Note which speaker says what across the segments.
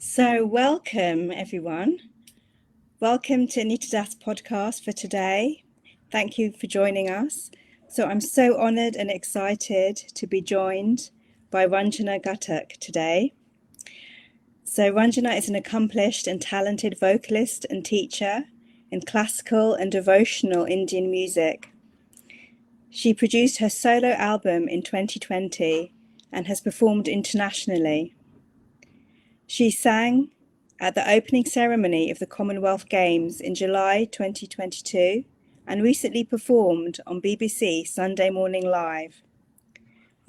Speaker 1: So, welcome everyone. Welcome to Anita's podcast for today. Thank you for joining us. So, I'm so honored and excited to be joined by Ranjana Ghatak today. So, Ranjana is an accomplished and talented vocalist and teacher in classical and devotional Indian music. She produced her solo album in 2020 and has performed internationally. She sang at the opening ceremony of the Commonwealth Games in July 2022 and recently performed on BBC Sunday Morning Live.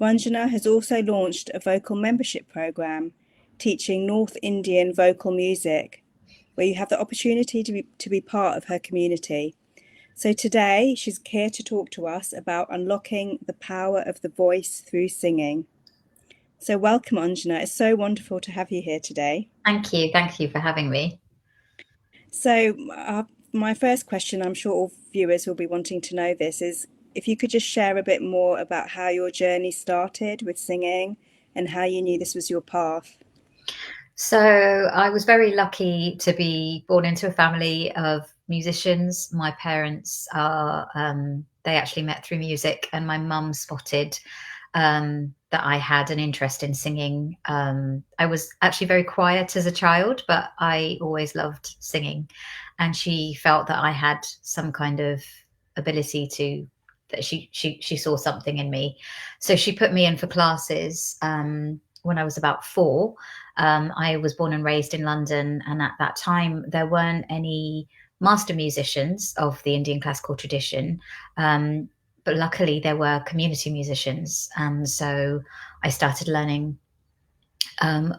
Speaker 1: Ranjana has also launched a vocal membership program teaching North Indian vocal music, where you have the opportunity to be part of her community. So today she's here to talk to us about unlocking the power of the voice through singing. So welcome, Anjana. It's so wonderful to have you here today.
Speaker 2: Thank you. Thank you for having me.
Speaker 1: So, my first question, I'm sure all viewers will be wanting to know this, is if you could just share a bit more about how your journey started with singing and how you knew this was your path.
Speaker 2: So I was very lucky to be born into a family of musicians. My parents are, they actually met through music, and my mum spotted that I had an interest in singing. I was actually very quiet as a child, but I always loved singing. And she felt that I had some kind of ability to, that she saw something in me. So she put me in for classes when I was about 4. I was born and raised in London, and at that time there weren't any master musicians of the Indian classical tradition. But luckily there were community musicians, and so I started learning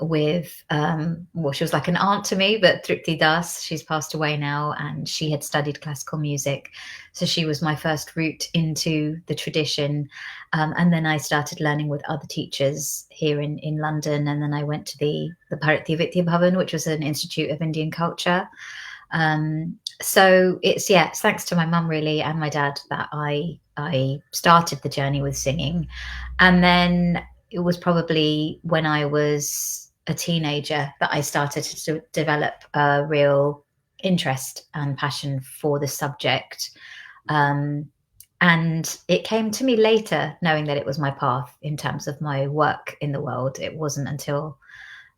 Speaker 2: with well, she was like an aunt to me, but Tripti Das, she's passed away now, and she had studied classical music, so she was my first route into the tradition. And then I started learning with other teachers here in London, and then I went to the Bharatiya Vidya Bhavan, which was an institute of Indian culture. So it's thanks to my mum really and my dad that I started the journey with singing. And then it was probably when I was a teenager that I started to develop a real interest and passion for the subject. And it came to me later, knowing that it was my path in terms of my work in the world. It wasn't until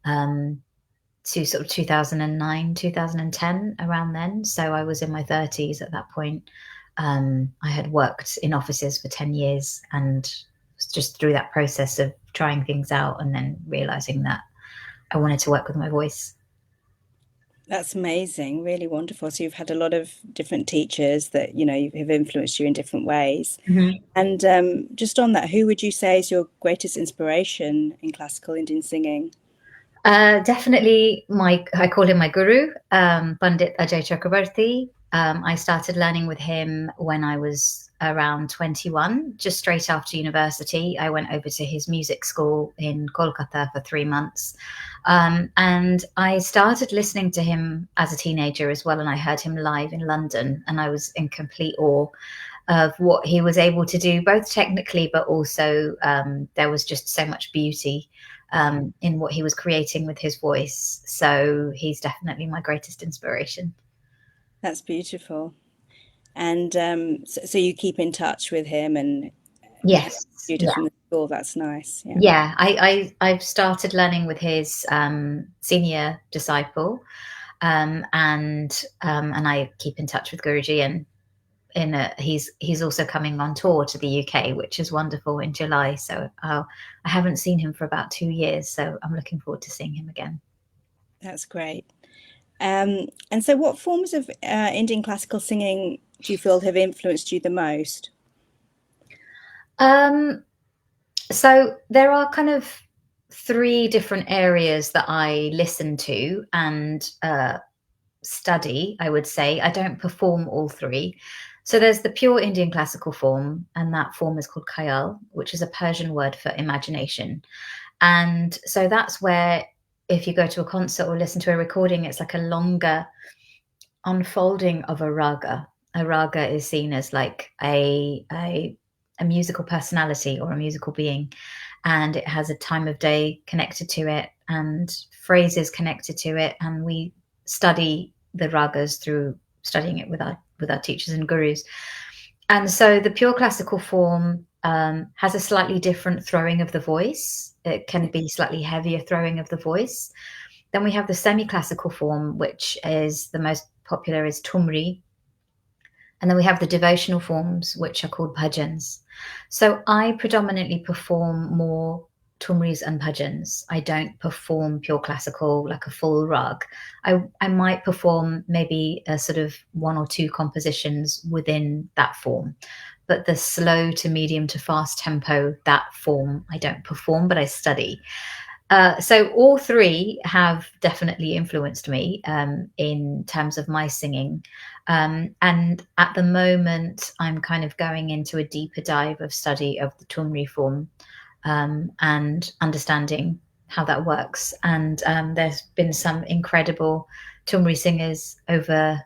Speaker 2: to sort of 2009, 2010, around then. So I was in my 30s at that point. I had worked in offices for 10 years, and just through that process of trying things out and then realizing that I wanted to work with my voice.
Speaker 1: That's amazing, really wonderful. So you've had a lot of different teachers that have influenced you in different ways.
Speaker 2: Mm-hmm.
Speaker 1: And just on that, who would you say is your greatest inspiration in classical Indian singing?
Speaker 2: Definitely I call him my guru, Pandit Ajay Chakrabarti. I started learning with him when I was around 21, just straight after university. I went over to his music school in Kolkata for 3 months. And I started listening to him as a teenager as well. And I heard him live in London, and I was in complete awe of what he was able to do, both technically, but also there was just so much beauty in what he was creating with his voice. So he's definitely my greatest inspiration.
Speaker 1: That's beautiful. And so you keep in touch with him and
Speaker 2: Yes,
Speaker 1: students
Speaker 2: yeah,
Speaker 1: from the school. That's nice. Yeah.
Speaker 2: yeah. I've started learning with his senior disciple, and I keep in touch with Guruji, and he's also coming on tour to the UK, which is wonderful, in July. So I haven't seen him for about 2 years, so I'm looking forward to seeing him again.
Speaker 1: That's great. And so, what forms of Indian classical singing do you feel have influenced you the most?
Speaker 2: Um, so there are kind of 3 different areas that I listen to and study, I would say. I don't perform all 3. So there's the pure Indian classical form, and that form is called khayal, which is a Persian word for imagination. And so that's where, if you go to a concert or listen to a recording, it's like a longer unfolding of a raga. A raga is seen as like a musical personality or a musical being. and it has a time of day connected to it and phrases connected to it, and we study the ragas through studying it with our teachers and gurus. And so the pure classical form has a slightly different throwing of the voice. It can be slightly heavier throwing of the voice. Then we have the semi-classical form, which is the most popular, is Tumri. And then we have the devotional forms, which are called bhajans. So I predominantly perform more tumris and bhajans. I don't perform pure classical like a full rag. I might perform maybe a sort of one or two compositions within that form. But the slow to medium to fast tempo, that form, I don't perform, but I study. So all three have definitely influenced me in terms of my singing. And at the moment, I'm kind of going into a deeper dive of study of the Tumri form and understanding how that works. And there's been some incredible Tumri singers over,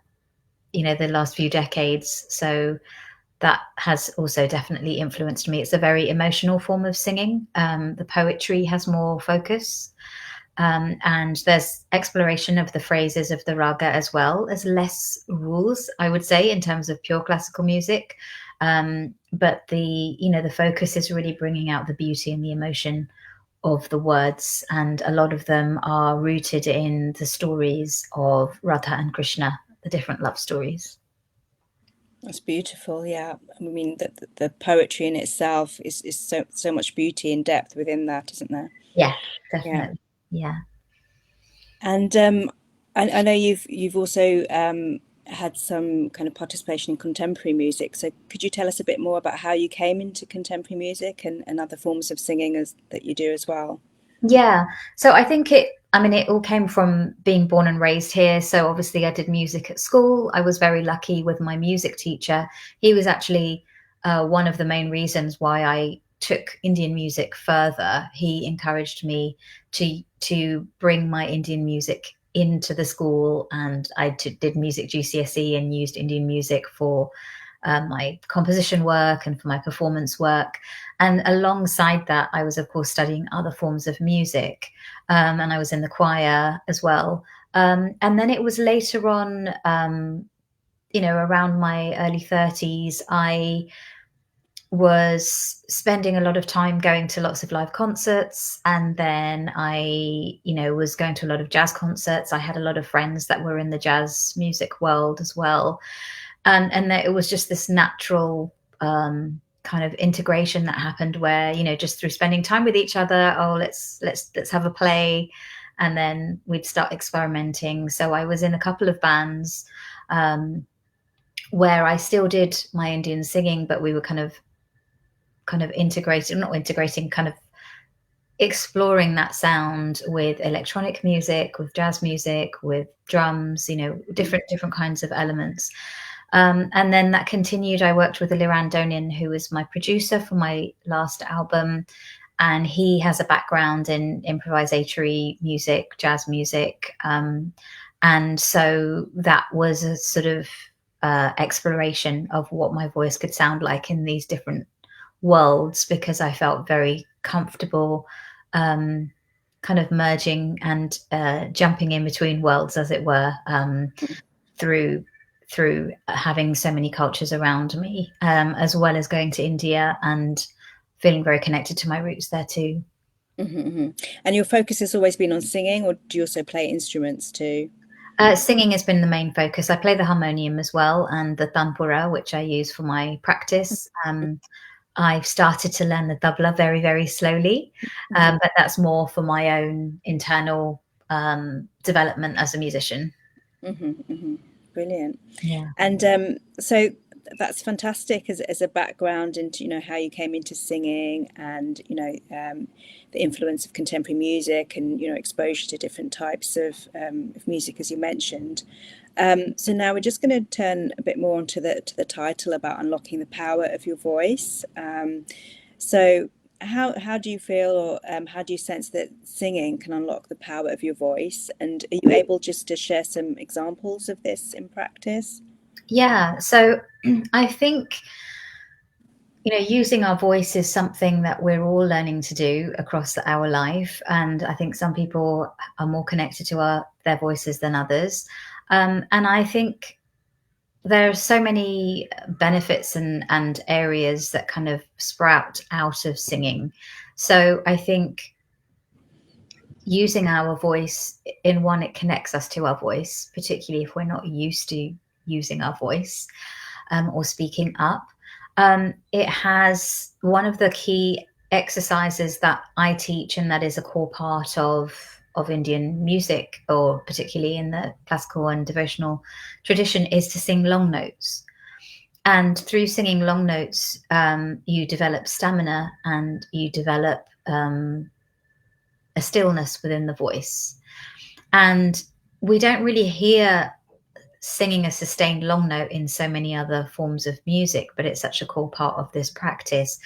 Speaker 2: the last few decades. So that has also definitely influenced me. It's a very emotional form of singing. The poetry has more focus. And there's exploration of the phrases of the raga as well. There's less rules, I would say, in terms of pure classical music. But the focus is really bringing out the beauty and the emotion of the words. And a lot of them are rooted in the stories of Radha and Krishna, the different love stories.
Speaker 1: That's beautiful. Yeah, I mean the poetry in itself is so much beauty and depth within that, isn't there?
Speaker 2: Yeah,
Speaker 1: Yeah.
Speaker 2: definitely. Yeah.
Speaker 1: And I know you've also had some kind of participation in contemporary music. So could you tell us a bit more about how you came into contemporary music and other forms of singing that you do as well?
Speaker 2: Yeah. So I think it all came from being born and raised here. So obviously I did music at school. I was very lucky with my music teacher. He was actually one of the main reasons why I took Indian music further. He encouraged me to bring my Indian music into the school, and did music GCSE and used Indian music for my composition work and for my performance work. And alongside that, I was, of course, studying other forms of music, and I was in the choir as well. And then it was later on, around my early 30s, I was spending a lot of time going to lots of live concerts, and then I was going to a lot of jazz concerts. I had a lot of friends that were in the jazz music world as well, and that it was just this natural kind of integration that happened where just through spending time with each other, oh, let's have a play, and then we'd start experimenting. So I was in a couple of bands where I still did my Indian singing, but we were kind of integrating, not integrating, kind of exploring that sound with electronic music, with jazz music, with drums, different kinds of elements. And then that continued. I worked with Liran Donin, who was my producer for my last album, and he has a background in improvisatory music, jazz music. And so that was a sort of exploration of what my voice could sound like in these different worlds, because I felt very comfortable kind of merging and jumping in between worlds, as it were, through having so many cultures around me, as well as going to India and feeling very connected to my roots there too.
Speaker 1: Mm-hmm. And your focus has always been on singing, or do you also play instruments too?
Speaker 2: Singing has been the main focus. I play the harmonium as well, and the tanpura, which I use for my practice. I've started to learn the tabla very, very slowly, but that's more for my own internal development as a musician.
Speaker 1: Mm-hmm, mm-hmm. Brilliant.
Speaker 2: Yeah.
Speaker 1: And so that's fantastic as a background into how you came into singing, and the influence of contemporary music, and exposure to different types of music, as you mentioned. So now we're just going to turn a bit more onto the title about unlocking the power of your voice. So how do you feel, or how do you sense that singing can unlock the power of your voice? And are you able just to share some examples of this in practice?
Speaker 2: Yeah. So I think, using our voice is something that we're all learning to do across our life, and I think some people are more connected to their voices than others. And I think there are so many benefits and areas that kind of sprout out of singing. So I think using our voice, in one, it connects us to our voice, particularly if we're not used to using our voice, or speaking up. It has one of the key exercises that I teach, and that is a core part of Indian music, or particularly in the classical and devotional tradition, is to sing long notes. And through singing long notes, you develop stamina, and you develop a stillness within the voice. And we don't really hear singing a sustained long note in so many other forms of music, but it's such a core part of this practice.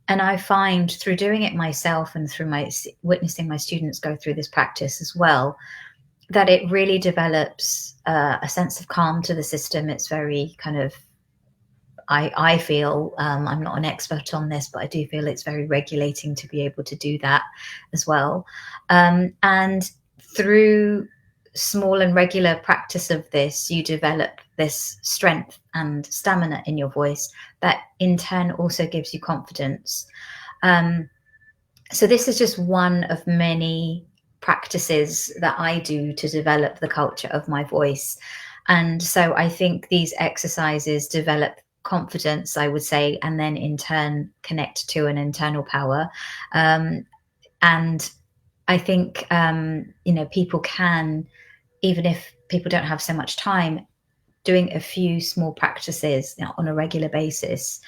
Speaker 2: And I find, through doing it myself and through my witnessing my students go through this practice as well, that it really develops a sense of calm to the system. It's very kind of, I feel, I'm not an expert on this, but I do feel it's very regulating to be able to do that as well. And through small and regular practice of this, you develop this strength and stamina in your voice that in turn also gives you confidence. So this is just one of many practices that I do to develop the culture of my voice. And so I think these exercises develop confidence, I would say, and then in turn connect to an internal power. And I think, people can, even if people don't have so much time, doing a few small practices on a regular basis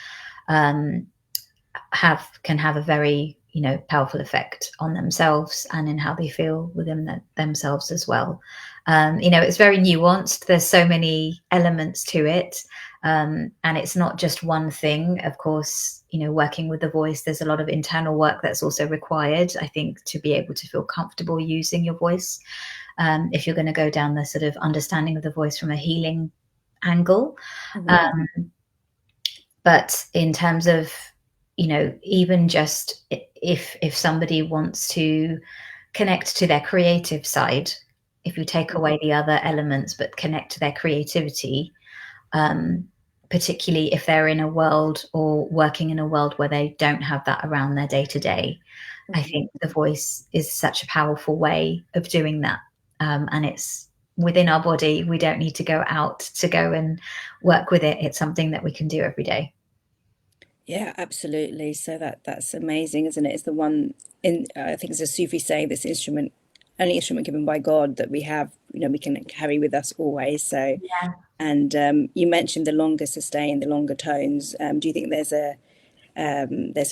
Speaker 2: can have a very powerful effect on themselves and in how they feel within themselves as well. It's very nuanced. There's so many elements to it, and it's not just one thing. Of course, working with the voice, there's a lot of internal work that's also required, I think, to be able to feel comfortable using your voice. If you're going to go down the sort of understanding of the voice from a healing angle.
Speaker 1: Mm-hmm.
Speaker 2: But in terms of, even just if somebody wants to connect to their creative side, if you take away the other elements but connect to their creativity, particularly if they're in a world or working in a world where they don't have that around their day to day, I think the voice is such a powerful way of doing that. And it's within our body. We don't need to go out to go and work with it. It's something that we can do every day.
Speaker 1: Yeah, absolutely. So that's amazing, isn't it? It's the one in I think it's a Sufi saying, this instrument, only instrument given by God that we have, we can carry with us always. So,
Speaker 2: Yeah.
Speaker 1: and you mentioned the longer sustain, the longer tones. Do you think there's a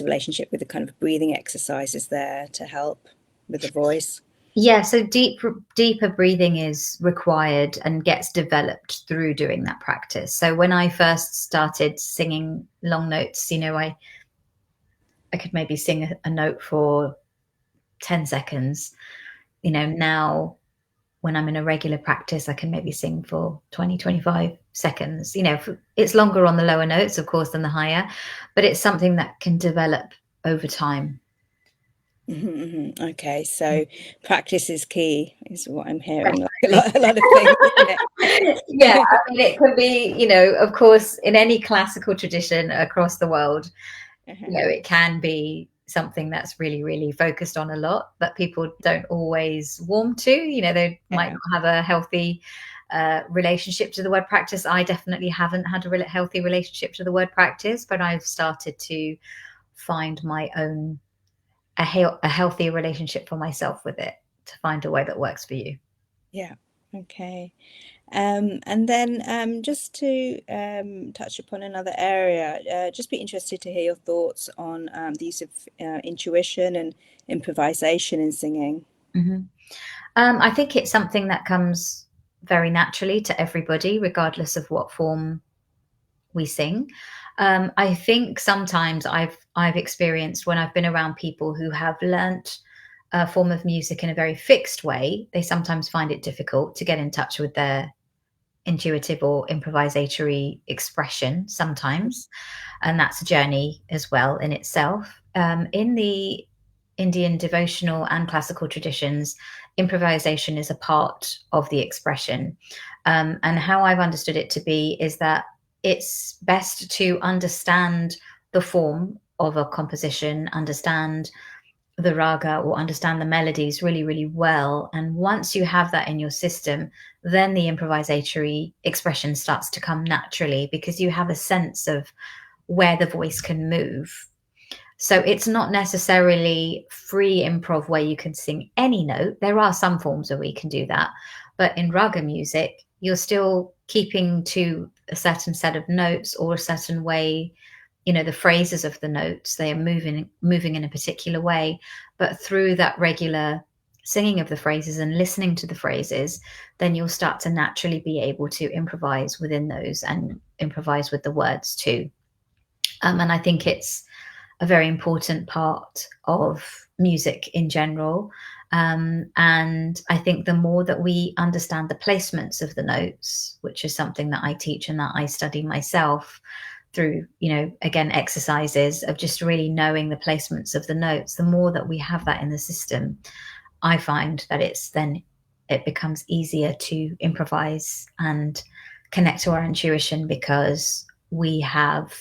Speaker 1: relationship with the kind of breathing exercises there to help with the voice?
Speaker 2: Yeah, so deeper breathing is required and gets developed through doing that practice. So when I first started singing long notes, I could maybe sing a note for 10 seconds. Now when I'm in a regular practice, I can maybe sing for 20, 25 seconds. It's longer on the lower notes, of course, than the higher, but it's something that can develop over time.
Speaker 1: Mm-hmm. Okay, so practice is key, is what I'm hearing. Like a lot of things, isn't
Speaker 2: Yeah,
Speaker 1: it?
Speaker 2: I mean, it could be, of course, in any classical tradition across the world, it can be something that's really, really focused on a lot that people don't always warm to. They might not have a healthy relationship to the word practice. I definitely haven't had a healthy relationship to the word practice, but I've started to find my own a healthier relationship for myself with it, to find a way that works for you.
Speaker 1: Yeah. Okay. And then just to touch upon another area, just be interested to hear your thoughts on the use of intuition and improvisation in singing.
Speaker 2: Mm-hmm. I think it's something that comes very naturally to everybody, regardless of what form we sing. I think sometimes I've experienced, when I've been around people who have learnt a form of music in a very fixed way, they sometimes find it difficult to get in touch with their intuitive or improvisatory expression sometimes, and that's a journey as well in itself. In the Indian devotional and classical traditions, improvisation is a part of the expression. And how I've understood it to be is that it's best to understand the form of a composition, understand the raga or understand the melodies really, really well. And once you have that in your system, then the improvisatory expression starts to come naturally because you have a sense of where the voice can move. So it's not necessarily free improv where you can sing any note. There are some forms where we can do that. But in raga music, you're still keeping to a certain set of notes or a certain way, the phrases of the notes, they are moving in a particular way. But through that regular singing of the phrases and listening to the phrases, then you'll start to naturally be able to improvise within those and improvise with the words too. And I think it's a very important part of music in general. And I think the more that we understand the placements of the notes, which is something that I teach and that I study myself through, again, exercises of just really knowing the placements of the notes, the more that we have that in the system, I find that it becomes easier to improvise and connect to our intuition because we have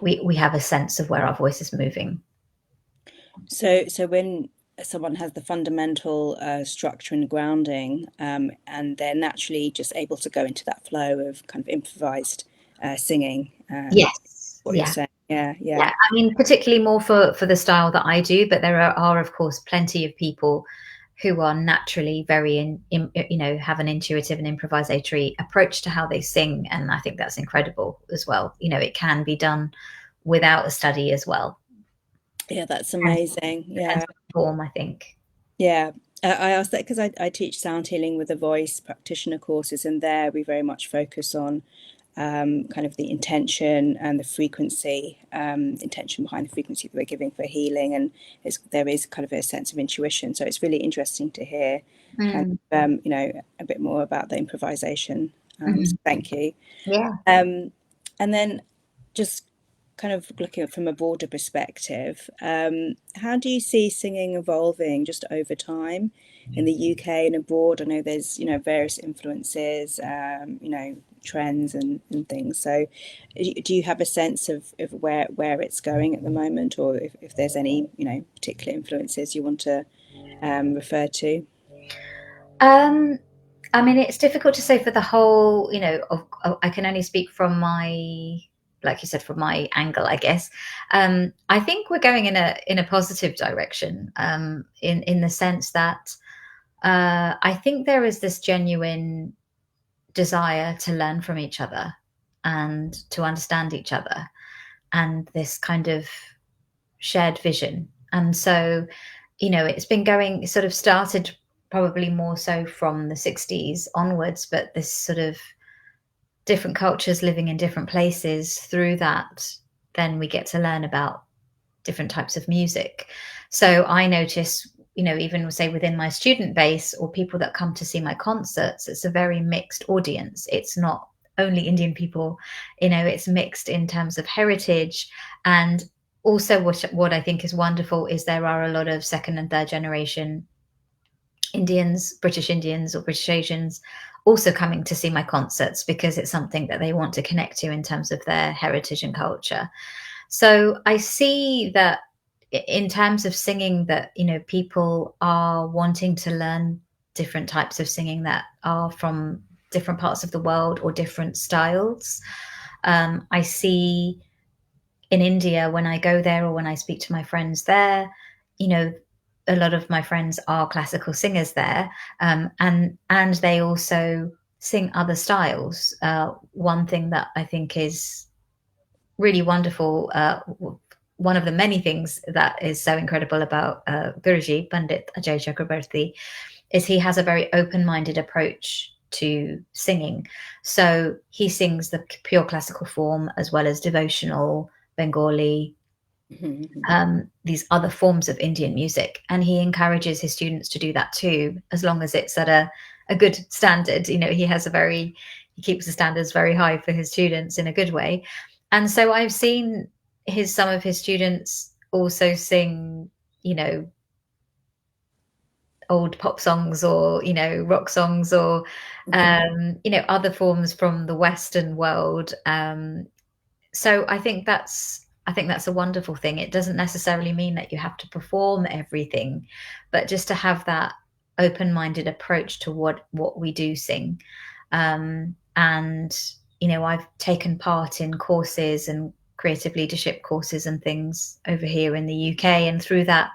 Speaker 2: we have a sense of where our voice is moving.
Speaker 1: So when someone has the fundamental structure and grounding, and they're naturally just able to go into that flow of kind of improvised singing.
Speaker 2: Yes.
Speaker 1: What you're saying. Yeah.
Speaker 2: I mean, particularly more for the style that I do, but there are of course plenty of people who are naturally very have an intuitive and improvisatory approach to how they sing, and I think that's incredible as well. It can be done without a study as well.
Speaker 1: Yeah, that's amazing. Yeah.
Speaker 2: Form, I think.
Speaker 1: Yeah. I asked that because I teach sound healing with the voice practitioner courses, and there we very much focus on kind of the intention and the frequency, intention behind the frequency that we're giving for healing. And there is kind of a sense of intuition. So it's really interesting to hear kind of, a bit more about the improvisation. So thank you.
Speaker 2: Yeah.
Speaker 1: And then just kind of looking at from a broader perspective, how do you see singing evolving just over time in the UK and abroad? I know there's, various influences, trends and things. So do you have a sense of where it's going at the moment, or if there's any, particular influences you want to refer to?
Speaker 2: I mean, it's difficult to say for the whole, I can only speak from like you said, from my angle, I guess. I think we're going in a positive direction, in the sense that I think there is this genuine desire to learn from each other and to understand each other, and this kind of shared vision. And so, it's been going, sort of started probably more so from the 60s onwards, but this sort of different cultures living in different places, through that, then we get to learn about different types of music. So I notice, even say within my student base or people that come to see my concerts, it's a very mixed audience. It's not only Indian people, it's mixed in terms of heritage. And also what I think is wonderful is there are a lot of second and third generation Indians, British Indians or British Asians also coming to see my concerts because it's something that they want to connect to in terms of their heritage and culture. So I see that in terms of singing that, people are wanting to learn different types of singing that are from different parts of the world or different styles. I see in India, when I go there or when I speak to my friends there, a lot of my friends are classical singers there, and they also sing other styles. One thing that I think is really wonderful, one of the many things that is so incredible about Guruji, Pandit Ajay Chakrabarti, is he has a very open-minded approach to singing. So he sings the pure classical form as well as devotional, Bengali, these other forms of Indian music. And he encourages his students to do that too, as long as it's at a good standard. You know, he keeps the standards very high for his students in a good way. And so I've seen some of his students also sing, you know, old pop songs, or, you know, rock songs, or you know, other forms from the Western world. So I think that's a wonderful thing. It doesn't necessarily mean that you have to perform everything, but just to have that open-minded approach to what we do sing. And you know, I've taken part in courses and creative leadership courses and things over here in the UK, and through that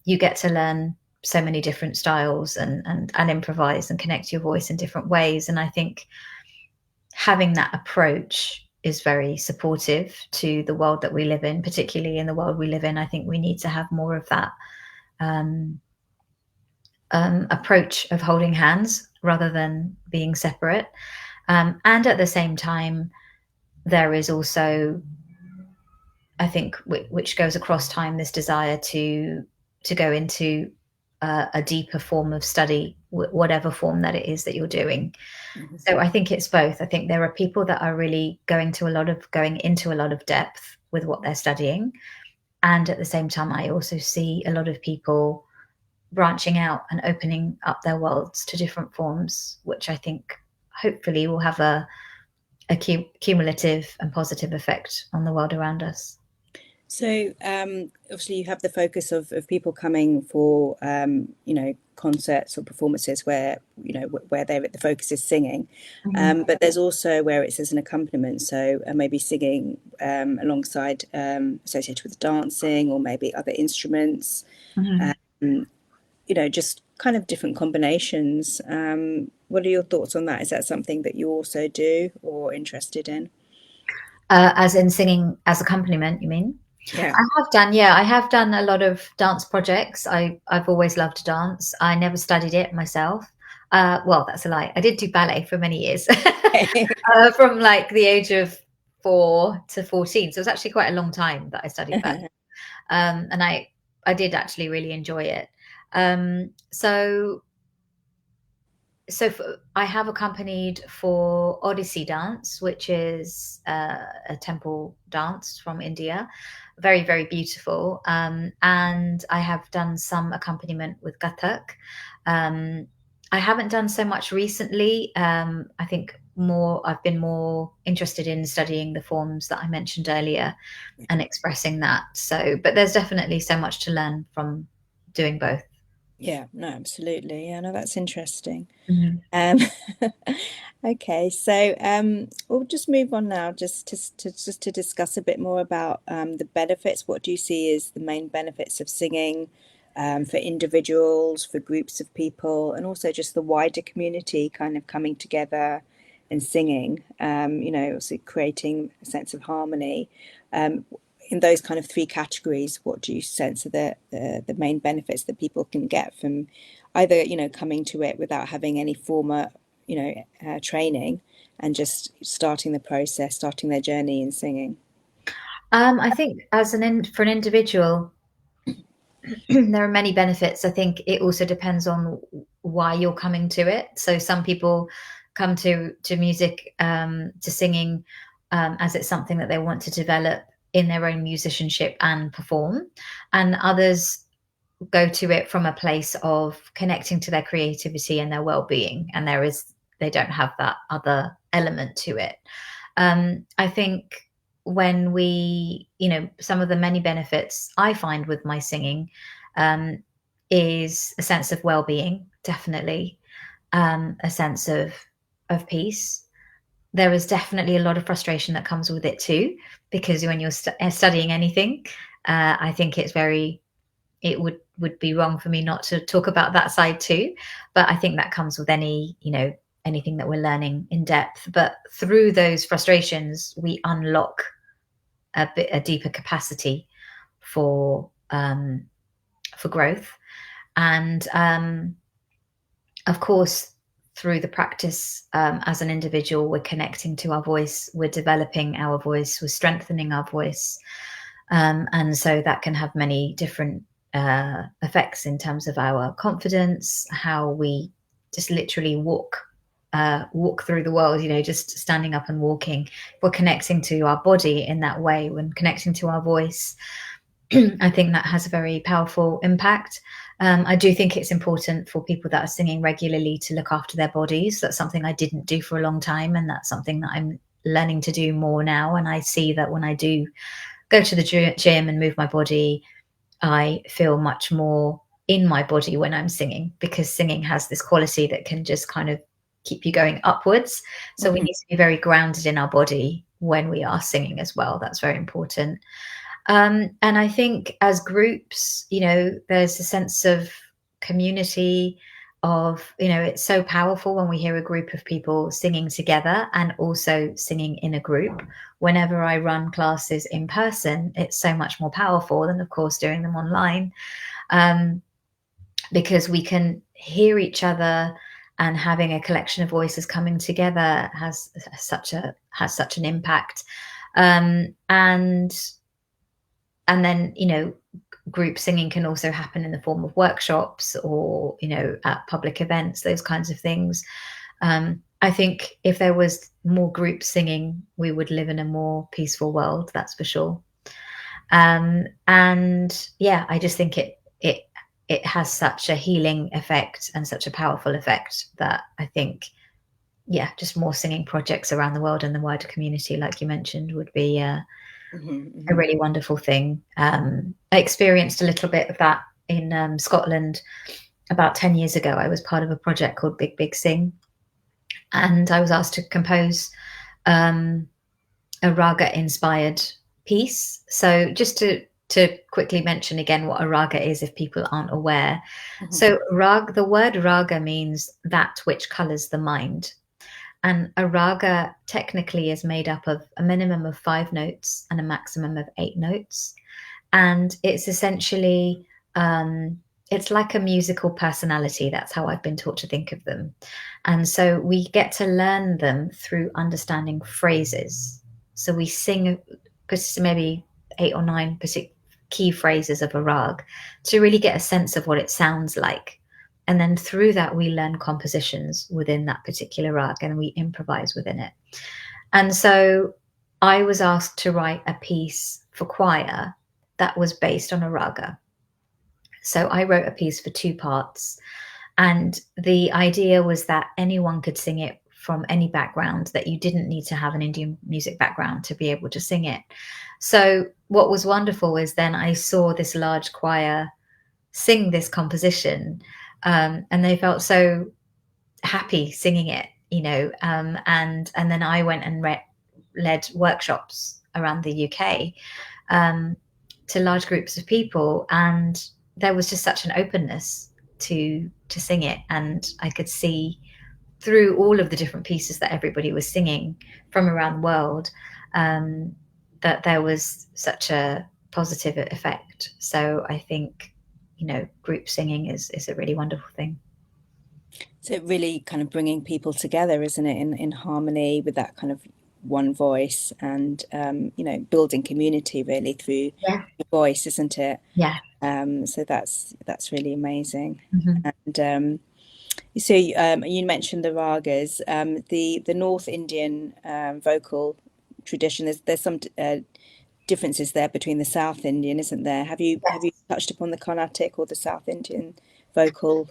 Speaker 2: you get to learn so many different styles, and improvise and connect your voice in different ways. And I think having that approach is very supportive to the world that we live in, particularly in the world we live in. I think we need to have more of that um, approach of holding hands rather than being separate. And at the same time, there is also, I think, which goes across time, this desire to go into a deeper form of study, whatever form that it is that you're doing. So I think it's both. I think there are people that are really going into a lot of depth with what they're studying, and at the same time, I also see a lot of people branching out and opening up their worlds to different forms, which I think hopefully will have a cumulative and positive effect on the world around us.
Speaker 1: So obviously you have the focus of people coming for you know, concerts or performances where, you know, where the focus is singing, but there's also where it's as an accompaniment, so maybe singing alongside, associated with dancing, or maybe other instruments,
Speaker 2: Mm-hmm.
Speaker 1: you know, just kind of different combinations. What are your thoughts on that? Is that something that you also do or interested in?
Speaker 2: As in singing as accompaniment, you mean?
Speaker 1: Yeah.
Speaker 2: I have done a lot of dance projects. I've always loved to dance. I never studied it myself. Well, that's a lie. I did do ballet for many years, from like the age of 4 to 14. So it was actually quite a long time that I studied ballet. And I did actually really enjoy it. Um, so I have accompanied for Odissi dance, which is a temple dance from India, very, very beautiful. And I have done some accompaniment with Ghatak. I haven't done so much recently. I think I've been more interested in studying the forms that I mentioned earlier and expressing that. So, but there's definitely so much to learn from doing both.
Speaker 1: Yeah, no, absolutely. Yeah, no, that's interesting.
Speaker 2: Mhm.
Speaker 1: Um, okay, so we'll just move on now, just to discuss a bit more about the benefits. What do you see as the main benefits of singing, for individuals, for groups of people, and also just the wider community kind of coming together and singing? You know, also creating a sense of harmony. Um, in those kind of three categories, what do you sense are the main benefits that people can get from either, you know, coming to it without having any former, you know, training, and just starting the process, starting their journey in singing?
Speaker 2: I think for an individual, there are many benefits. I think it also depends on why you're coming to it. So some people come to music, to singing, as it's something that they want to develop in their own musicianship and perform, and others go to it from a place of connecting to their creativity and their well-being, and they don't have that other element to it. I think when you know, some of the many benefits I find with my singing, um, is a sense of well-being, definitely, a sense of peace. There is definitely a lot of frustration that comes with it too, because when you're studying anything, I think it would be wrong for me not to talk about that side too. But I think that comes with anything that we're learning in depth. But through those frustrations, we unlock a deeper capacity for growth. And of course, through the practice, as an individual, we're connecting to our voice, we're developing our voice, we're strengthening our voice. And so that can have many different effects in terms of our confidence, how we just literally walk through the world, just standing up and walking. We're connecting to our body in that way, when connecting to our voice. I think that has a very powerful impact. I do think it's important for people that are singing regularly to look after their bodies. That's something I didn't do for a long time, and that's something that I'm learning to do more now. And I see that when I do go to the gym and move my body, I feel much more in my body when I'm singing, because singing has this quality that can just kind of keep you going upwards. So we need to be very grounded in our body when we are singing as well. That's very important. And I think as groups, there's a sense of community, of, it's so powerful when we hear a group of people singing together and also singing in a group. Whenever I run classes in person, it's so much more powerful than, of course, doing them online, because we can hear each other, and having a collection of voices coming together has such an impact. And then, group singing can also happen in the form of workshops, or, at public events, those kinds of things. I think if there was more group singing, we would live in a more peaceful world, that's for sure. And yeah, I just think it has such a healing effect and such a powerful effect that I think, yeah, just more singing projects around the world and the wider community, like you mentioned, would be a really wonderful thing. I experienced a little bit of that in Scotland about 10 years ago. I was part of a project called Big Big Sing, and I was asked to compose a raga inspired piece. So just to quickly mention again what a raga is, if people aren't aware. So the word raga means that which colors the mind. And a raga technically is made up of a minimum of 5 notes and a maximum of 8 notes. And it's essentially, it's like a musical personality. That's how I've been taught to think of them. And so we get to learn them through understanding phrases. So we sing maybe 8 or 9 key phrases of a rag to really get a sense of what it sounds like. And then through that, we learn compositions within that particular rag, and we improvise within it. And so I was asked to write a piece for choir that was based on a raga. So I wrote a piece for 2 parts. And the idea was that anyone could sing it from any background, that you didn't need to have an Indian music background to be able to sing it. So what was wonderful is then I saw this large choir sing this composition, and they felt so happy singing it, and then I went and led workshops around the UK to large groups of people, and there was just such an openness to sing it, and I could see through all of the different pieces that everybody was singing from around the world, that there was such a positive effect. So I think, group singing is a really wonderful thing.
Speaker 1: So it really kind of bringing people together, isn't it, in harmony with that kind of one voice, and building community really through
Speaker 2: Yeah.
Speaker 1: your voice, isn't it?
Speaker 2: Yeah.
Speaker 1: So that's really amazing.
Speaker 2: Mm-hmm.
Speaker 1: And so you mentioned the ragas, the North Indian vocal tradition. There's some differences there between the South Indian, isn't there? Have you touched upon the Carnatic or the South Indian vocal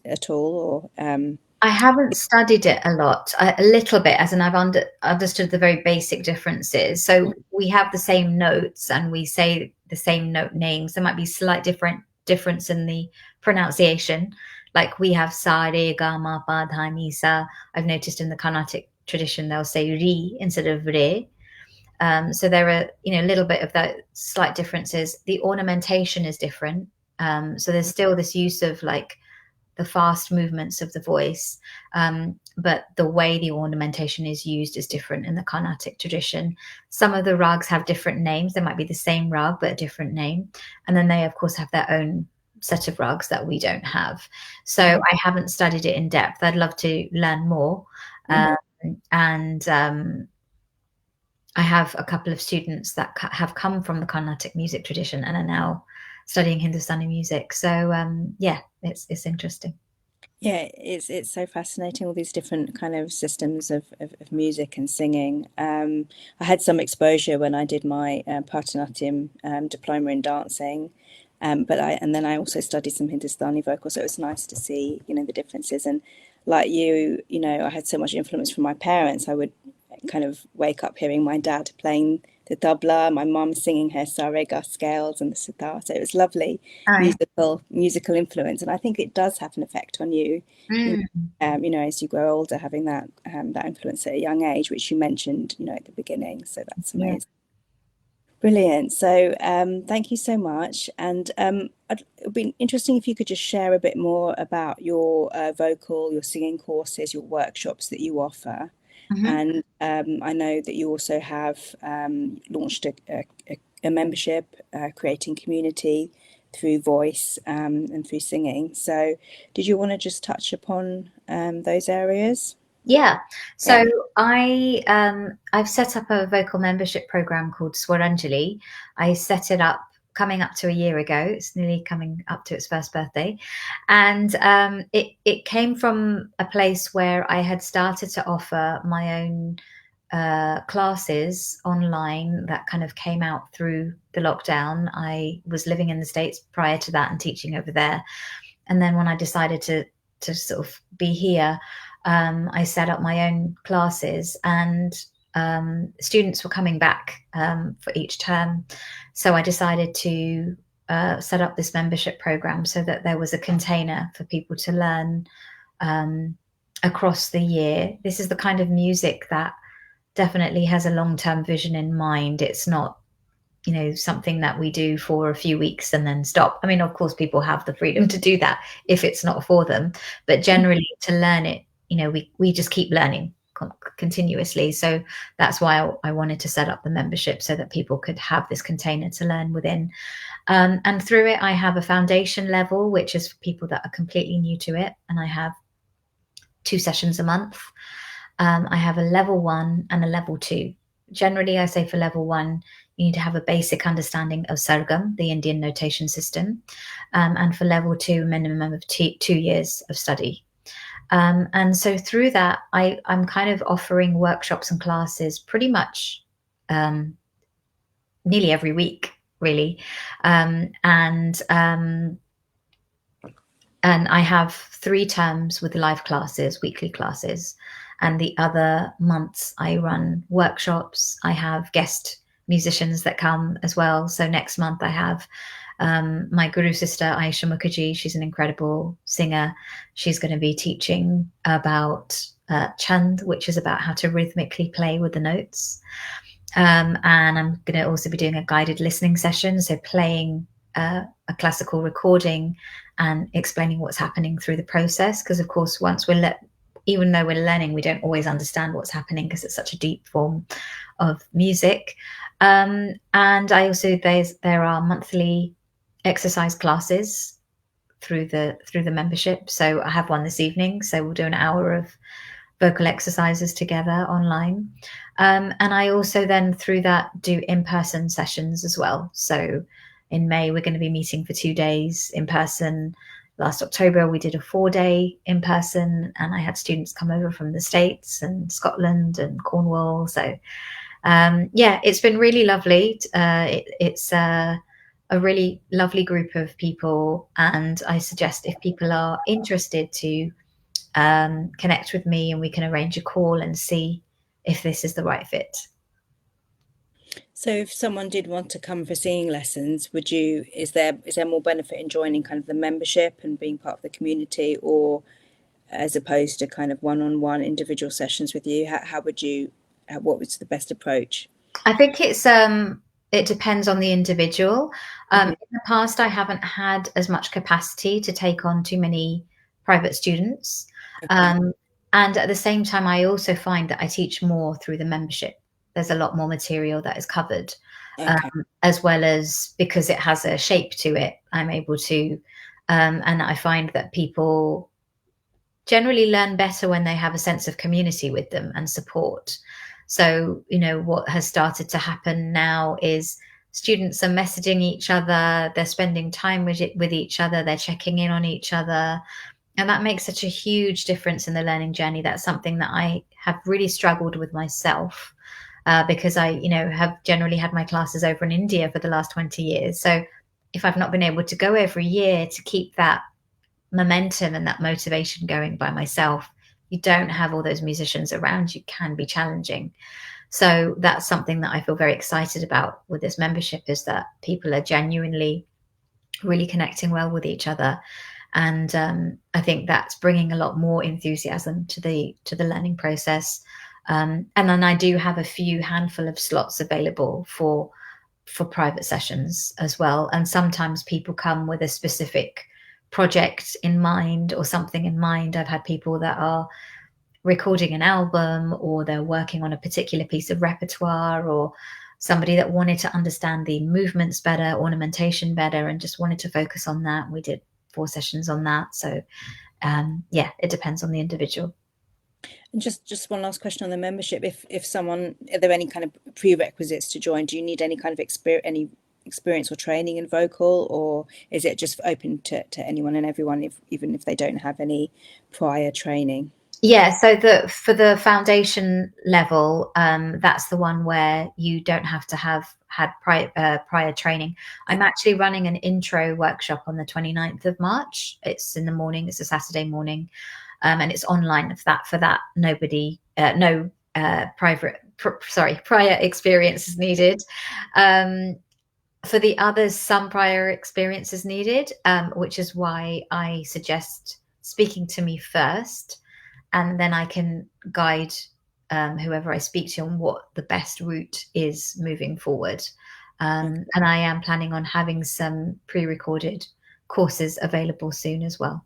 Speaker 1: at all, or
Speaker 2: I haven't studied it a lot, a little bit, as in I've understood the very basic differences. So we have the same notes and we say the same note names. There might be slight difference in the pronunciation. Like we have sa, re, ga, ma, pa, dha, ni, sa. I've noticed in the Carnatic tradition they'll say re instead of re. So there are, a little bit of that slight differences. The ornamentation is different. So there's still this use of like the fast movements of the voice, but the way the ornamentation is used is different in the Carnatic tradition. Some of the rags have different names. They might be the same rag but a different name, and then they of course have their own set of rags that we don't have. So I haven't studied it in depth. I'd love to learn more. And I have a couple of students that have come from the Carnatic music tradition and are now studying Hindustani music. So yeah, it's interesting.
Speaker 1: Yeah, it's so fascinating, all these different kind of systems of music and singing. I had some exposure when I did my Bharatanatyam diploma in dancing, but I also studied some Hindustani vocal, so it was nice to see, the differences. And like I had so much influence from my parents. I would kind of wake up hearing my dad playing the tabla, my mum singing her sarega scales and the sitar. So it was lovely
Speaker 2: Oh,
Speaker 1: musical influence, and I think it does have an effect on you. You
Speaker 2: mm,
Speaker 1: as you grow older, having that influence at a young age, which you mentioned, at the beginning. So that's
Speaker 2: yeah.
Speaker 1: amazing. Brilliant. So thank you so much. And it would be interesting if you could just share a bit more about your your singing courses, your workshops that you offer.
Speaker 2: Mhm.
Speaker 1: And I know that you also have launched a membership, creating community through voice and through singing. So did you want to just touch upon those areas?
Speaker 2: Yeah.
Speaker 1: Yeah.
Speaker 2: So I've set up a vocal membership program called Swaranjali. I set it up coming up to a year ago. It's nearly coming up to its first birthday. And it came from a place where I had started to offer my own classes online that kind of came out through the lockdown. I was living in the States prior to that and teaching over there. And then when I decided to sort of be here, I set up my own classes, and students were coming back for each term. So I decided to set up this membership program so that there was a container for people to learn um, across the year. This is the kind of music that definitely has a long-term vision in mind. It's not, something that we do for a few weeks and then stop. I mean, of course, people have the freedom to do that if it's not for them, but generally to learn it, we just keep learning continuously. So that's why I wanted to set up the membership so that people could have this container to learn within. And through it, I have a foundation level, which is for people that are completely new to it. And I have 2 sessions a month. I have a level 1 and a level 2. Generally, I say for level 1, you need to have a basic understanding of Sargam, the Indian notation system. And for level 2, a minimum of 2 years of study. And so through that, I'm kind of offering workshops and classes pretty much nearly every week, really. Um, and um, and I have 3 terms with live classes, weekly classes. And the other months I run workshops. I have guest musicians that come as well. So next month I have my guru sister, Aisha Mukherjee. She's an incredible singer. She's going to be teaching about chand, which is about how to rhythmically play with the notes. And I'm going to also be doing a guided listening session. So playing a classical recording and explaining what's happening through the process. Because of course, even though we're learning, we don't always understand what's happening because it's such a deep form of music. And I also there are monthly exercise classes through the membership. So I have one this evening. So we'll do an hour of vocal exercises together online. And I also then through that do in-person sessions as well. So in May, we're going to be meeting for 2 days in person. Last October, we did a 4-day in person, and I had students come over from the States and Scotland and Cornwall. So, yeah, it's been really lovely. It's a really lovely group of people. And I suggest if people are interested to connect with me and we can arrange a call and see if this is the right fit.
Speaker 1: So if someone did want to come for singing lessons, is there more benefit in joining kind of the membership and being part of the community, or as opposed to kind of one-on-one individual sessions with you? What was the best approach?
Speaker 2: I think it depends on the individual.
Speaker 1: Hmm.
Speaker 2: In the past, I haven't had as much capacity to take on too many private students.
Speaker 1: Okay.
Speaker 2: Um, and at the same time, I also find that I teach more through the membership. There's a lot more material that is covered,
Speaker 1: Okay.
Speaker 2: as well as because it has a shape to it, I'm able to, and I find that people generally learn better when they have a sense of community with them and support. So, what has started to happen now is students are messaging each other, they're spending time with each other, they're checking in on each other. And that makes such a huge difference in the learning journey. That's something that I have really struggled with myself, because I, have generally had my classes over in India for the last 20 years. So if I've not been able to go every year to keep that momentum and that motivation going by myself, you don't have all those musicians around you, can be challenging. So that's something that I feel very excited about with this membership, is that people are genuinely really connecting well with each other. And I think that's bringing a lot more enthusiasm to the learning process. And then I do have a few handful of slots available for private sessions as well. And sometimes people come with a specific project in mind or something in mind. I've had people that are recording an album, or they're working on a particular piece of repertoire, or somebody that wanted to understand the movements better, ornamentation better, and just wanted to focus on that. We did 4 sessions on that. So yeah, it depends on the individual.
Speaker 1: And just one last question on the membership. If someone, are there any kind of prerequisites to join? Do you need any kind of experience or training in vocal, or is it just open to anyone and everyone, even if they don't have any prior training?
Speaker 2: Yeah, so for the foundation level, that's the one where you don't have to have had prior training. I'm actually running an intro workshop on the 29th of March. It's in the morning. It's a Saturday morning, and it's online. For that, nobody, no prior experience is needed. For the others, some prior experience is needed, which is why I suggest speaking to me first, and then I can guide whoever I speak to on what the best route is moving forward. And I am planning on having some pre-recorded courses available soon as well.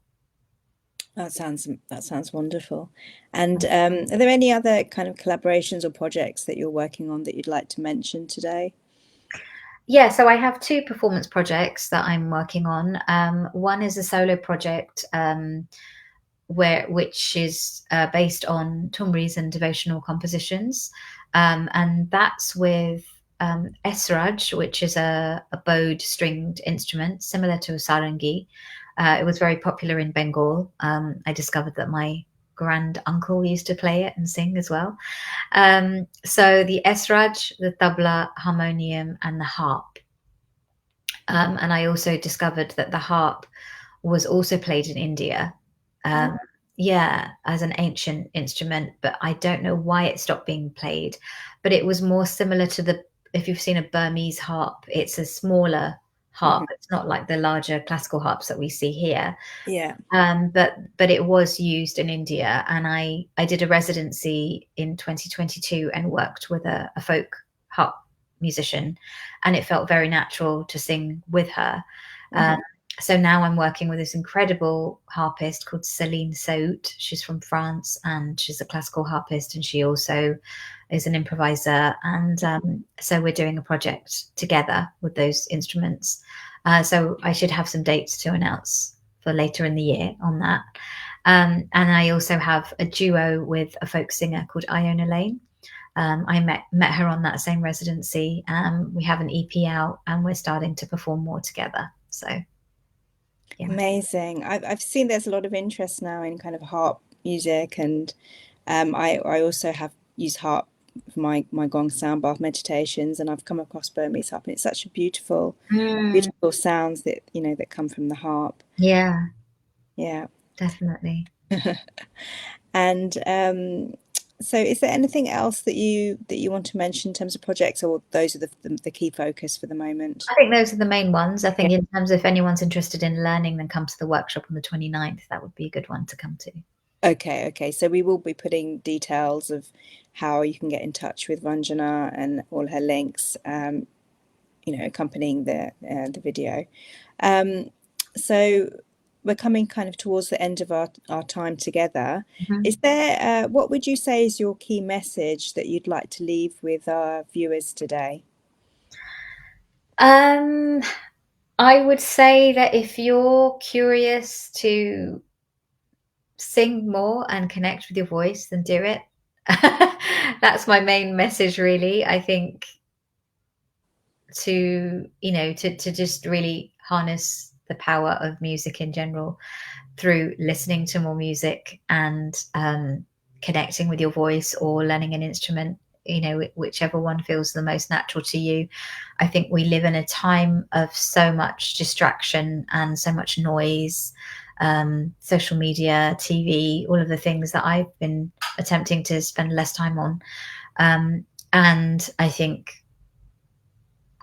Speaker 1: That sounds wonderful. And are there any other kind of collaborations or projects that you're working on that you'd like to mention today?
Speaker 2: Yeah, so I have 2 performance projects that I'm working on. One is a solo project, which is based on tumris and devotional compositions, and that's with esraj, which is a bowed stringed instrument similar to a sarangi. It was very popular in Bengal. I discovered that my grand uncle used to play it and sing as well. So the esraj, the tabla, harmonium, and the harp. And I also discovered that the harp was also played in India. Um, yeah, as an ancient instrument, but I don't know why it stopped being played. But it was more similar to if you've seen a Burmese harp, it's a smaller harp.
Speaker 1: Mhm.
Speaker 2: It's not like the larger classical harps that we see here.
Speaker 1: Yeah.
Speaker 2: But it was used in India, and I did a residency in 2022 and worked with a folk harp musician, and it felt very natural to sing with her. Um,
Speaker 1: Mhm.
Speaker 2: so now I'm working with this incredible harpist called Céline Saout. She's from France, and she's a classical harpist, and she also is an improviser. And so we're doing a project together with those instruments. So I should have some dates to announce for later in the year on that. And I also have a duo with a folk singer called Iona Lane. I met her on that same residency. We have an EP out, and we're starting to perform more together. So yeah.
Speaker 1: Amazing. I've seen there's a lot of interest now in kind of harp music, and I also have used harp for my gong sound bath meditations, and I've come across Burmese harp, and it's such a
Speaker 2: Mm,
Speaker 1: beautiful sounds that that come from the harp.
Speaker 2: yeah,
Speaker 1: Yeah.
Speaker 2: definitely.
Speaker 1: And so is there anything else that you want to mention in terms of projects, or those are the key focus for the moment?
Speaker 2: I think those are the main ones. I
Speaker 1: Yeah.
Speaker 2: think in terms of if anyone's interested in learning, then come to the workshop on the 29th. That would be a good one to come to.
Speaker 1: Okay. So we will be putting details of how you can get in touch with Ranjana and all her links, accompanying the video. So we're coming kind of towards the end of our time together.
Speaker 2: Mhm.
Speaker 1: Is there, what would you say is your key message that you'd like to leave with our viewers today?
Speaker 2: Um, I would say that if you're curious to sing more and connect with your voice, then do it. That's my main message, really. I think to just really harness the power of music in general through listening to more music and connecting with your voice or learning an instrument, you know, whichever one feels the most natural to you. I think we live in a time of so much distraction and so much noise, social media, TV, all of the things that I've been attempting to spend less time on. And I think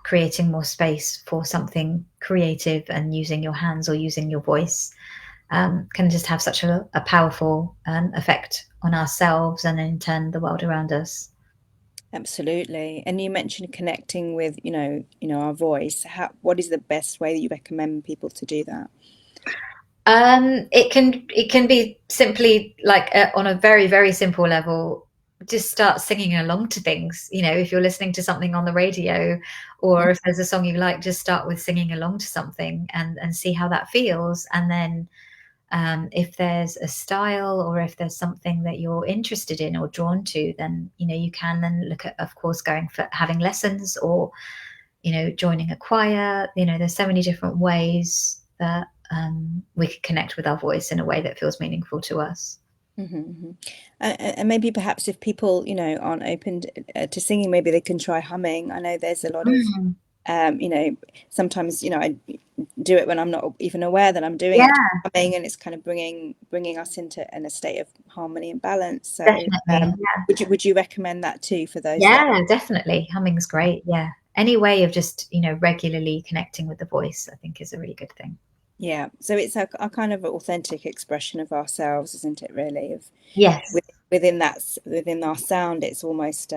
Speaker 2: creating more space for something creative and using your hands or using your voice can just have such a powerful effect on ourselves and in turn the world around us.
Speaker 1: Absolutely. And you mentioned connecting with, our voice. What is the best way that you recommend people to do that?
Speaker 2: It can be simply like on a very, very simple level, just start singing along to things. You know, if you're listening to something on the radio or if there's a song you like, just start with singing along to something and see how that feels. And then if there's a style or if there's something that you're interested in or drawn to, then, you know, you can then look at, of course, going for having lessons or, you know, joining a choir. You know, there's so many different ways that we could connect with our voice in a way that feels meaningful to us.
Speaker 1: Mm-hmm. And maybe perhaps if people, aren't open to singing, maybe they can try humming. I know there's a lot of,
Speaker 2: Mm.
Speaker 1: sometimes, I do it when I'm not even aware that I'm doing it,
Speaker 2: Yeah,
Speaker 1: humming, and it's kind of bringing us in a state of harmony and balance. So,
Speaker 2: definitely.
Speaker 1: would you recommend that too for those that?
Speaker 2: Yeah, definitely. Humming's great. Yeah. Any way of just, you know, regularly connecting with the voice, I think is a really good thing.
Speaker 1: Yeah. So it's a kind of authentic expression of ourselves, isn't it? Really, of
Speaker 2: Yes.
Speaker 1: within our sound, it's almost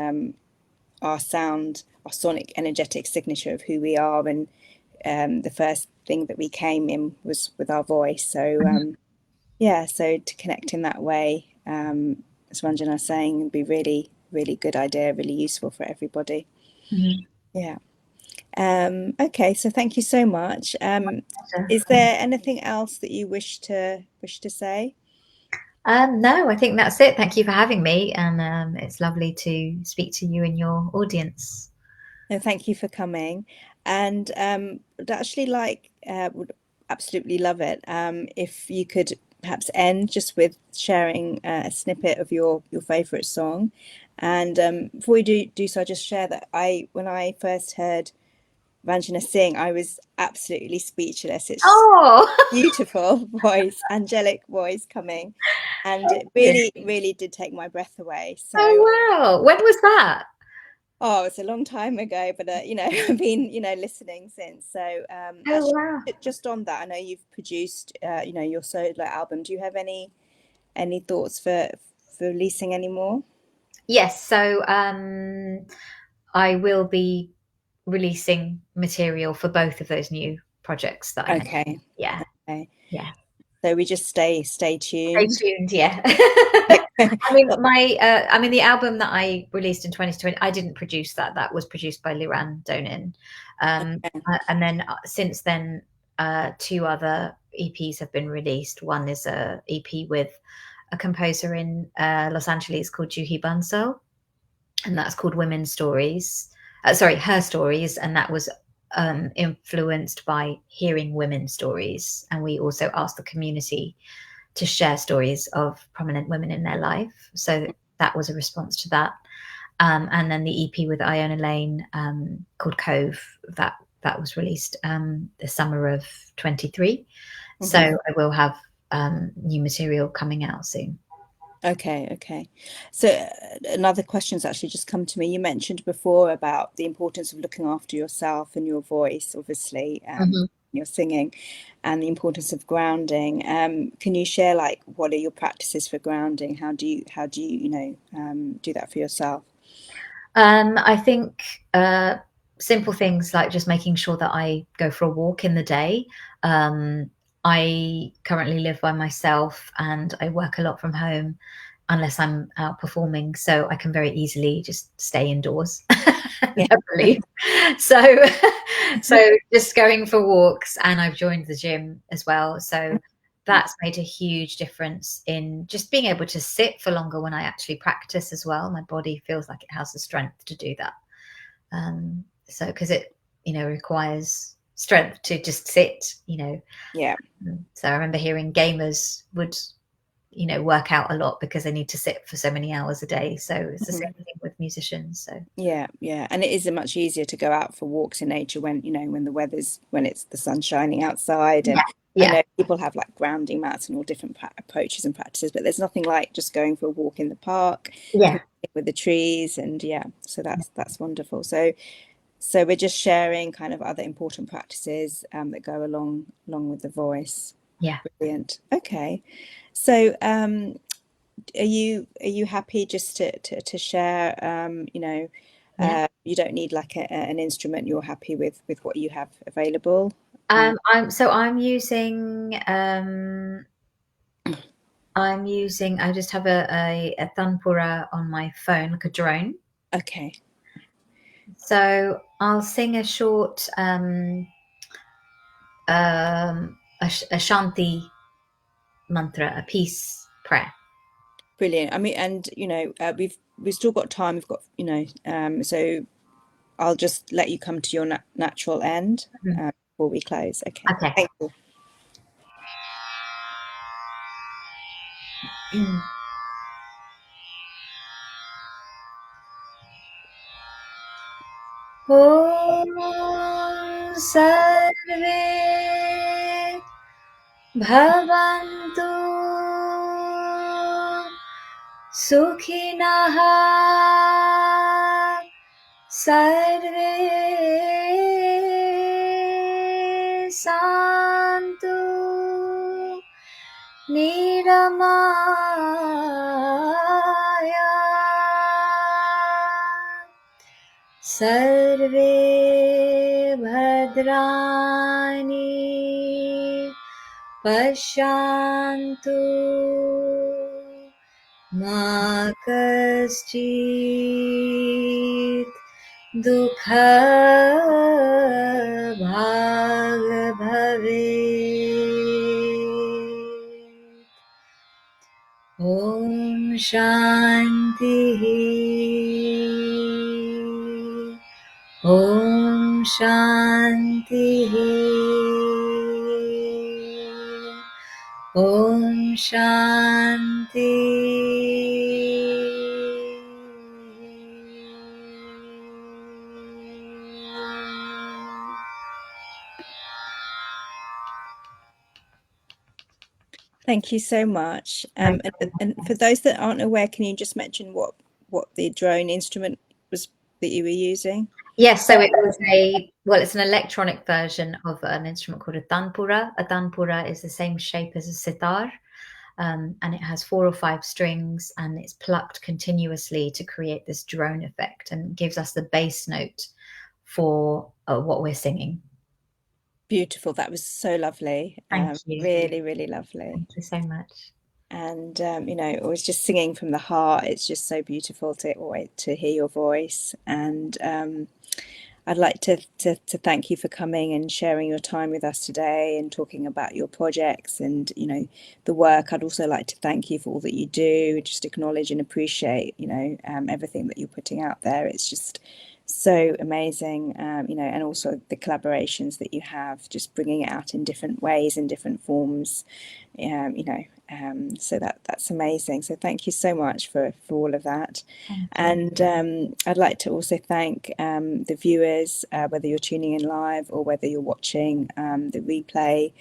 Speaker 1: our sound, our sonic energetic signature of who we are, and the first thing that we came in was with our voice. So
Speaker 2: Mhm,
Speaker 1: yeah, so to connect in that way, as Ranjana was saying, would be really, really good idea, really useful for everybody.
Speaker 2: mhm.
Speaker 1: Yeah. Okay, so thank you so much.
Speaker 2: Pleasure.
Speaker 1: Is there anything else that you wish to say?
Speaker 2: No, I think that's it. Thank you for having me, and it's lovely to speak to you and your audience.
Speaker 1: No, thank you for coming. And would actually would absolutely love it if you could perhaps end just with sharing a snippet of your favorite song. And before we do so, I'll just share that when I first heard Ranjana sing, I was absolutely speechless. It's
Speaker 2: Oh,
Speaker 1: beautiful voice, angelic voice coming, and
Speaker 2: thank
Speaker 1: it
Speaker 2: you.
Speaker 1: really, really did take my breath away. So
Speaker 2: Oh, wow. When was that?
Speaker 1: oh, it's a long time ago, but I've been, listening since. So,
Speaker 2: Oh,
Speaker 1: actually,
Speaker 2: wow.
Speaker 1: just on that, I know you've produced, your solo album. Do you have any thoughts for releasing any more?
Speaker 2: Yes. So, I will be releasing material for both of those new projects that I mentioned.
Speaker 1: Okay,
Speaker 2: Yeah.
Speaker 1: okay.
Speaker 2: Yeah.
Speaker 1: So we just stay
Speaker 2: Stay
Speaker 1: tuned.
Speaker 2: tuned, yeah.
Speaker 1: Well,
Speaker 2: I mean, the album that I released in 2020, I didn't produce that. That was produced by Liran Donin. And then since then, two other EPs have been released. One is a EP with a composer in Los Angeles called Juhi Bansal, and that's called Women's Stories. Sorry, Her Stories, and that was influenced by hearing women's stories. And we also asked the community to share stories of prominent women in their life. So that was a response to that. And then the EP with Iona Lane called Cove, that was released the summer of 23. So
Speaker 1: mhm.
Speaker 2: I will have new material coming out soon.
Speaker 1: Okay, okay. So another question's actually just come to me. You mentioned before about the importance of looking after yourself and your voice, obviously,
Speaker 2: Mhm.
Speaker 1: your singing, and the importance of grounding. Can you share like what are your practices for grounding? How do you do that for yourself?
Speaker 2: I think simple things like just making sure that I go for a walk in the day. Um, I currently live by myself and I work a lot from home unless I'm out performing. So I can very easily just stay indoors and
Speaker 1: Yeah.
Speaker 2: never leave. So, so just going for walks, and I've joined the gym as well. So that's made a huge difference in just being able to sit for longer when I actually practice as well. My body feels like it has the strength to do that. So because it, you know, requires strength to just sit, you know.
Speaker 1: Yeah.
Speaker 2: So I remember hearing gamers would, you know, work out a lot because they need to sit for so many hours a day. So it's the same thing with musicians. So
Speaker 1: Yeah, yeah, and it is much easier to go out for walks in nature when, you know, when it's the sun shining outside. And I
Speaker 2: yeah,
Speaker 1: know people have like grounding mats and all different approaches and practices, but there's nothing like just going for a walk in the park,
Speaker 2: yeah,
Speaker 1: connecting with the trees, and yeah, so that's wonderful. So we're just sharing kind of other important practices that go along with the voice.
Speaker 2: yeah.
Speaker 1: Brilliant. Okay, so are you happy just to share? You know,
Speaker 2: Yeah.
Speaker 1: you don't need like an instrument. You're happy with what you have available.
Speaker 2: I'm using I just have a tanpura on my phone, like a drone.
Speaker 1: Okay,
Speaker 2: So I'll sing a short a shanti mantra, a peace prayer.
Speaker 1: brilliant. I mean, and you know, we've still got time. We've got, you know, so I'll just let you come to your natural end
Speaker 2: Mhm.
Speaker 1: before we close. Okay,
Speaker 2: Okay.
Speaker 1: thank you.
Speaker 2: ॐ सर्वे भवन्तु सुखिनः सर्वे सन्तु निरामया सर्वे भद्राणि पश्यन्तु मा कश्चित् दुःखभाग् भवेत्। ॐ शान्तिः ॐ शान्तिः ॐ शान्ति।
Speaker 1: Thank you so much.
Speaker 2: Thank
Speaker 1: And for those that aren't aware, can you just mention what the drone instrument was that you were using?
Speaker 2: Yes, so it was it's an electronic version of an instrument called a tanpura. A tanpura is the same shape as a sitar, and it has 4 or 5 strings, and it's plucked continuously to create this drone effect and gives us the bass note for what we're singing.
Speaker 1: Beautiful. That was so lovely.
Speaker 2: Thank you.
Speaker 1: Really, really lovely.
Speaker 2: Thank you so much.
Speaker 1: And you know, it was just singing from the heart. It's just so beautiful to hear your voice. And I'd like to thank you for coming and sharing your time with us today and talking about your projects and, you know, the work. I'd also like to thank you for all that you do, just acknowledge and appreciate, you know, everything that you're putting out there. It's just so amazing, you know, and also the collaborations that you have, just bringing it out in different ways, in different forms, you know, so that's amazing. So thank you so much for all of that. And I'd like to also thank the viewers, whether you're tuning in live or whether you're watching the replay.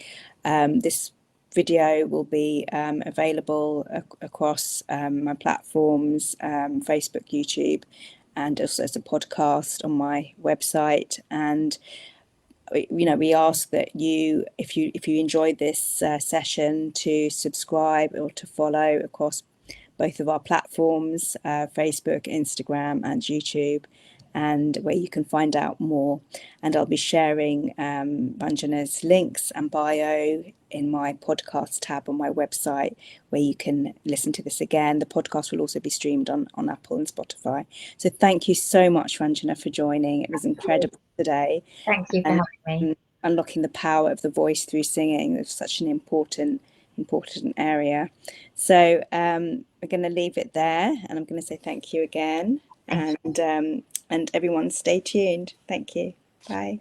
Speaker 1: This video will be available across my platforms, Facebook, YouTube, and also as a podcast on my website. And you know, we ask that you, if you enjoyed this session, to subscribe or to follow across both of our platforms, Facebook, Instagram, and YouTube, and where you can find out more. And I'll be sharing Ranjana's links and bio in my podcast tab on my website, where you can listen to this again. The podcast will also be streamed on Apple and Spotify. So thank you so much, Ranjana, for joining. It was incredible today.
Speaker 2: Thank you for
Speaker 1: And
Speaker 2: having me.
Speaker 1: unlocking the power of the voice through singing is such an important area. So we're going to leave it there, and I'm going to say thank you again.
Speaker 2: Thank you.
Speaker 1: And everyone stay tuned. Thank you. Bye.